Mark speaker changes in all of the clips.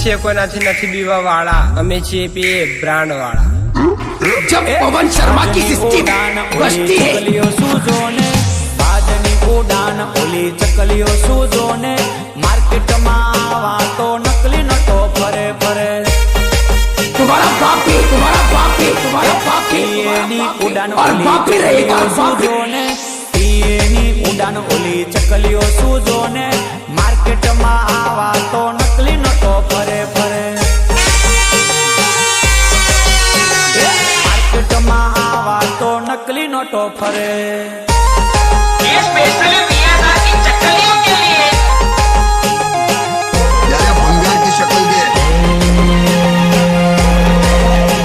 Speaker 1: છે કોઈનાથી નથી બીવા વાળા, અમે છીએ પીએ બ્રાન્ડ વાળા।
Speaker 2: जब पवन शर्मा की सिस्टम बजती है,
Speaker 3: बाजनी उड़ान ओली चकलियो सूझो ने, मार्केट में आवा तो नकली नटो फरे फरे।
Speaker 2: तुम्हारा बाप ही, तुम्हारा बाप ही, तुम्हारा बाप ही,
Speaker 3: उड़ान
Speaker 2: और बाप ही रहेगा, बाप ही। उड़ान
Speaker 3: ओली चकलियो सूझो ने, मार्केट में आवा तो नकली नटो फरे फरे। मार्केट में आवा तो नकली नटो फरे।
Speaker 4: ये स्पेशली मियाँ की चक्कलियों के लिए।
Speaker 5: यार बंगाल की शक्ल दे,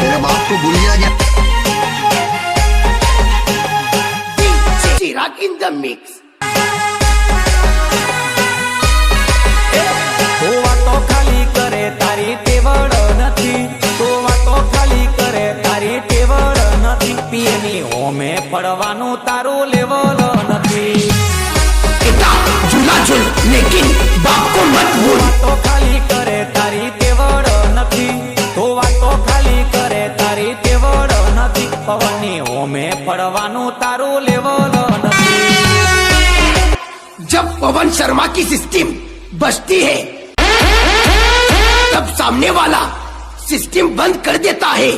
Speaker 5: तेरे बाप को भूल गया क्या?
Speaker 2: चिराग इन द मिक्स।
Speaker 3: तो वातो खाली करे तारी टेवड़ नथी, तो वातो खाली करे तारी टेवड़ नथी। पीएनी होमे पड़वानु तारू लेवल नथी।
Speaker 2: झूला झूल लेकिन बाप को मत भूल।
Speaker 3: तो खाली करे तारी टेवड़ नथी, तो वातो खाली करे तारी टेवड़ नथी। पवनी होमे पड़वानु तारू लेवल नथी।
Speaker 2: जब पवन शर्मा की सिस्टम बजती है, तब सामने वाला सिस्टम बंद कर देता है।